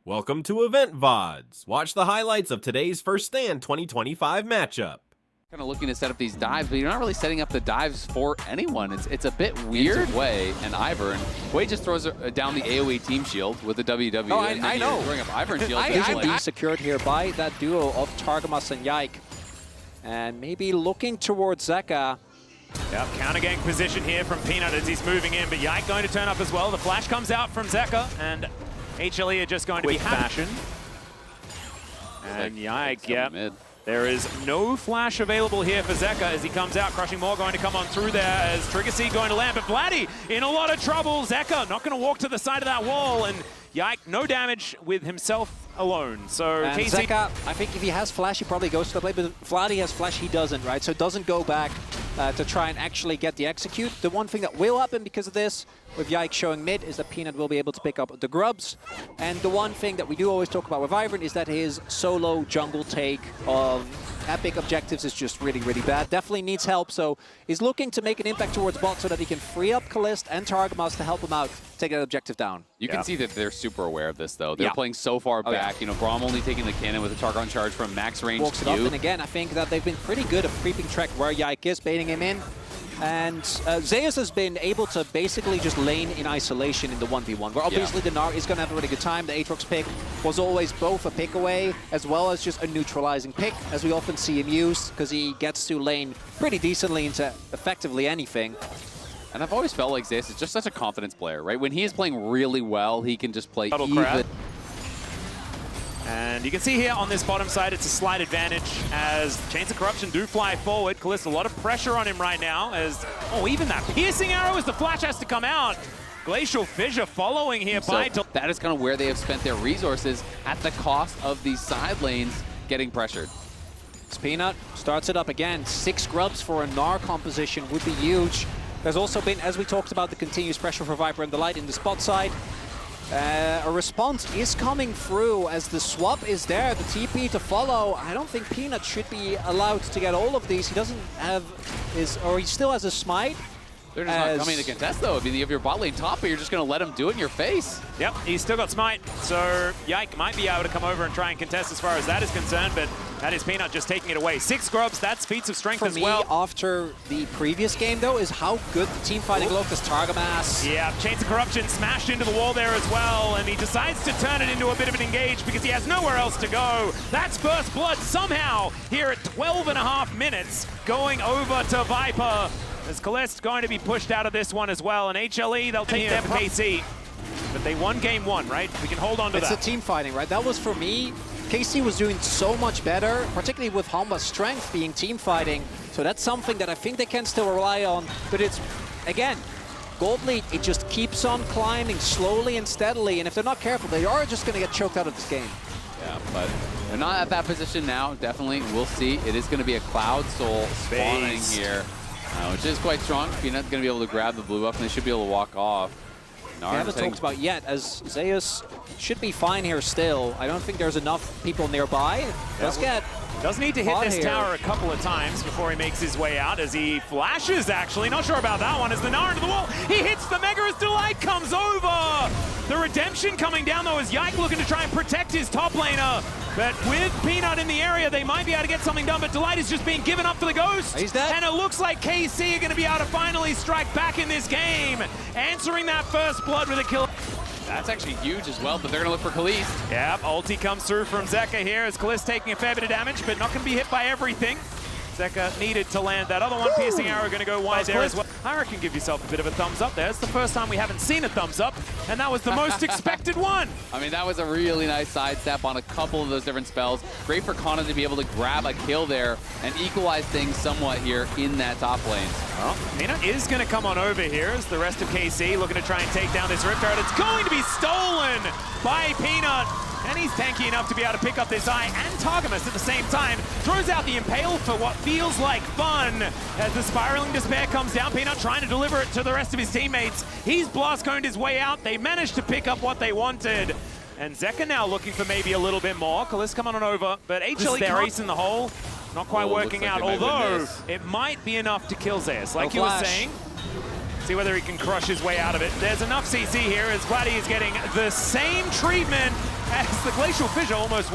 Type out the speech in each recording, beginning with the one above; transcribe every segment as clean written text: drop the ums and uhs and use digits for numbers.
Welcome to Loleventvods. Watch the highlights of today's First Stand 2025 matchup. Kind of looking to set up these dives, but you're not really setting up the dives for anyone. It's a bit weird. Way and Ivor, and Way just throws down the AoE team shield with the WW. Oh, I know. Throwing up Ivor and shield. I'm secured here by that duo of Targamas and Yike. And maybe looking towards Zeka. Yep, counter gang position here from Peanut as he's moving in, but Yike going to turn up as well. The flash comes out from Zeka, and HLE are just going to be fashion. And Yike, yep. There is no flash available here for Zeka as he comes out. Crushing Maw going to come on through there as Trigger Seed going to land, but Vladdy in a lot of trouble. Zeka not going to walk to the side of that wall, and Yike no damage with himself alone. So and KC Zeka, I think if he has flash, he probably goes to the play, but Vladdy has flash, he doesn't, right? So doesn't go back to try and actually get the execute. The one thing that will happen because of this, with Yike showing mid, is that Peanut will be able to pick up the Grubs. And the one thing that we do always talk about with Ivor is that his solo jungle take of epic objectives is just really, really bad. Definitely needs help, so he's looking to make an impact towards bot so that he can free up Kalist and Targamas to help him out, take that objective down. You can see that they're super aware of this, though. They're playing so far back. You know, Braum only taking the cannon with a target on charge from max range. Walks it up, and again, I think that they've been pretty good at creeping track where Yike is, baiting him in. And Zeus has been able to basically just lane in isolation in the 1v1, where obviously the Gnar is going to have a really good time. The Aatrox pick was always both a pick away as well as just a neutralizing pick, as we often see him use, because he gets to lane pretty decently into effectively anything. And I've always felt like Zeus is just such a confidence player, right? When he is playing really well, he can just play even. And you can see here on this bottom side, it's a slight advantage as Chains of Corruption do fly forward. Kalist, a lot of pressure on him right now as, even that piercing arrow as the flash has to come out. Glacial Fissure following here by... That is kind of where they have spent their resources at the cost of these side lanes getting pressured. Peanut starts it up again. 6 Grubs for a Gnar composition would be huge. There's also been, as we talked about, the continuous pressure for Viper and the Light in the spot side. A response is coming through as the swap is there, the TP to follow. I don't think Peanut should be allowed to get all of these. He doesn't have his, or he still has a smite. They're just not coming to contest, though. I mean, you have your bot lane top, but you're just going to let him do it in your face. Yep, he's still got smite, so Yike might be able to come over and try and contest as far as that is concerned, but that is Peanut just taking it away. 6 Grubs, that's feats of strength as well. For me, after the previous game, though, is how good the team fighting looked as Targamas. Yeah, Chains of Corruption smashed into the wall there as well, and he decides to turn it into a bit of an engage because he has nowhere else to go. That's first blood somehow here at 12.5 minutes, going over to Viper. As Kalist going to be pushed out of this one as well, and HLE, they'll take that for KC. But they won game 1, right? We can hold on to that. It's the team fighting, right? That was, for me, KC was doing so much better, particularly with Hanwha's strength being team fighting. So that's something that I think they can still rely on. But it's, again, Gold League, it just keeps on climbing slowly and steadily. And if they're not careful, they are just going to get choked out of this game. Yeah, but they're not at that position now, definitely. We'll see. It is going to be a Cloud Soul spawning here. Which is quite strong. Peanut's going to be able to grab the blue buff, and they should be able to walk off. We haven't talked about yet, as Zeus should be fine here still. I don't think there's enough people nearby. Does need to hit this tower a couple of times before he makes his way out, as he flashes, actually. Not sure about that one, as the Gnar into the wall. He hits the Mega as Delight comes over. The redemption coming down, though, as Yike looking to try and protect his top laner. But with Peanut in the area, they might be able to get something done, but Delight is just being given up for the Ghost. He's dead. And it looks like KC are going to be able to finally strike back in this game, answering that first blood with a kill. That's actually huge as well, but they're going to look for Kalist. Yep, ulti comes through from Zeka here as Kalist taking a fair bit of damage, but not going to be hit by everything. Zeka needed to land that other one. Piercing arrow going to go wide there as well. I reckon give yourself a bit of a thumbs up there. It's the first time we haven't seen a thumbs up, and that was the most expected one. I mean, that was a really nice sidestep on a couple of those different spells. Great for Kana to be able to grab a kill there and equalize things somewhat here in that top lane. Well, Peanut is going to come on over here as the rest of KC looking to try and take down this Rift Turret. It's going to be stolen by Peanut. And he's tanky enough to be able to pick up this Eye and Targamas at the same time. Throws out the Impale for what feels like fun. As the Spiraling Despair comes down, Peanut trying to deliver it to the rest of his teammates. He's blast coned his way out. They managed to pick up what they wanted. And Zeka now looking for maybe a little bit more. Kalist coming on over, but HLE there, ace in the hole. Not quite working out, although it might be enough to kill Zeus. Like you were saying, see whether he can crush his way out of it. There's enough CC here as Vladdy is getting the same treatment as the Glacial Fissure almost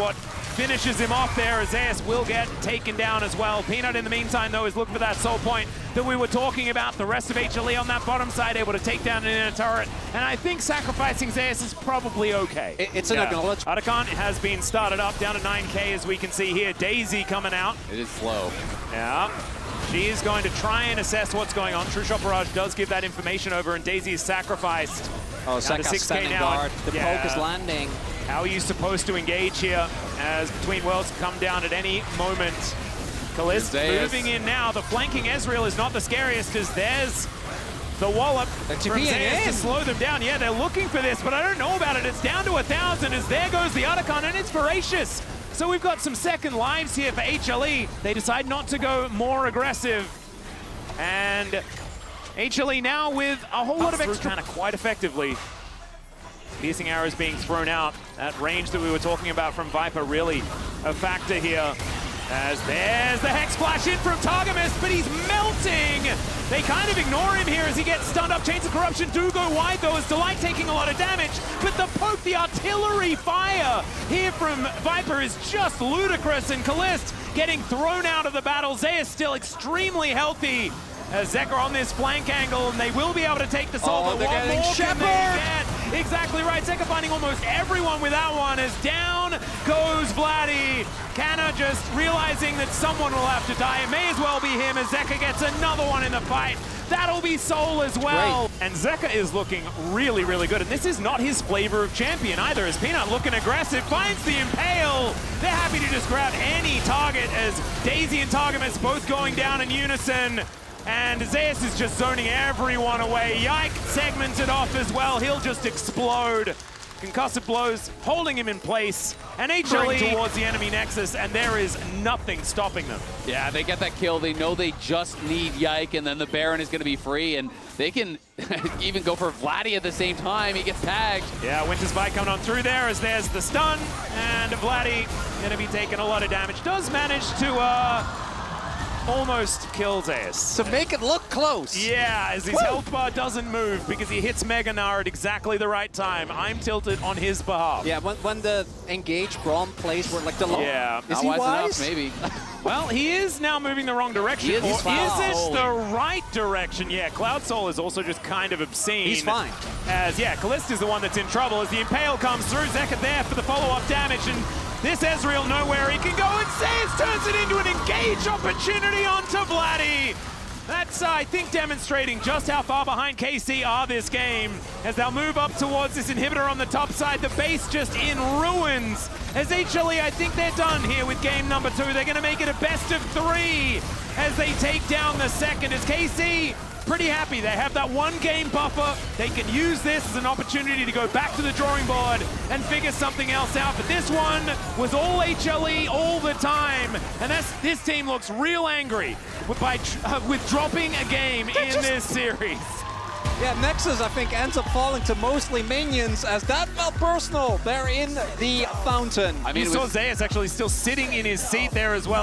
finishes him off there, as Zeus will get taken down as well. Peanut, in the meantime, though, is looking for that soul point that we were talking about. The rest of HLE on that bottom side able to take down an inner turret. And I think sacrificing Zeus is probably okay. It's an acknowledgement. Otacon has been started up, down to 9K, as we can see here. Daisy coming out. It is slow. Yeah. She is going to try and assess what's going on. True Shot Barrage does give that information over, and Daisy is sacrificed. Oh, Seka standing guard. The poke is landing. How are you supposed to engage here as Between Worlds come down at any moment? Kalist moving in now. The flanking Ezreal is not the scariest, as there's the wallop from Zeus to slow them down. Yeah, they're looking for this, but I don't know about it. It's down to 1,000 as there goes the Otacon, and it's Voracious. So we've got some second lives here for HLE. They decide not to go more aggressive. And HLE now with a whole lot of extra mana quite effectively. Piercing arrows being thrown out. That range that we were talking about from Viper really a factor here. As there's the Hex Flash in from Targamas, but he's melting! They kind of ignore him here as he gets stunned up. Chains of Corruption do go wide though, as Delight taking a lot of damage, but the poke, the artillery fire here from Viper is just ludicrous, and Kalist getting thrown out of the battle. Zeus still extremely healthy. As Zeka on this flank angle, and they will be able to take the soul, but one more can they get? Exactly right, Zeka finding almost everyone with that one, as down goes Vladdy. Canna just realizing that someone will have to die. It may as well be him, as Zeka gets another one in the fight. That'll be Soul as well. Great. And Zeka is looking really, really good, and this is not his flavor of champion either, as Peanut looking aggressive, finds the Impale. They're happy to just grab any target, as Daisy and Targamas both going down in unison. And Zeus is just zoning everyone away. Yike segmented off as well. He'll just explode. Concussive blows holding him in place. And HLE towards the enemy nexus, and there is nothing stopping them. Yeah, they get that kill. They know they just need Yike, and then the Baron is going to be free, and they can even go for Vladdy at the same time. He gets tagged. Yeah, Winter's Bite coming on through there, as there's the stun, and Vladdy going to be taking a lot of damage. Does manage to almost kills Zeus. To make it look close. Yeah, as his health bar doesn't move because he hits Mega Gnar at exactly the right time. I'm tilted on his behalf. Yeah, when the engage Braum plays were like the low. Yeah. Is he wise? Enough, maybe. Well, he is now moving the wrong direction. Is this the right direction? Yeah, Cloud Soul is also just kind of obscene. He's fine. As, yeah, Kalist is the one that's in trouble as the Impale comes through. Zeka there for the follow-up damage, and this Ezreal nowhere he can go, and Zeus turns it into an engage opportunity onto Vladdy. That's, I think, demonstrating just how far behind KC are this game, as they'll move up towards this inhibitor on the top side. The base just in ruins. As HLE, I think they're done here with game number 2. They're going to make it a best of 3 as they take down the second. As KC pretty happy. They have that 1-game buffer. They can use this as an opportunity to go back to the drawing board and figure something else out. But this one was all HLE all the time. And this team looks real angry with dropping a game in this series. Yeah, Nexus, I think, ends up falling to mostly minions, as that felt personal. They're in the fountain. I mean, you saw Zeus actually still sitting in his seat there as well.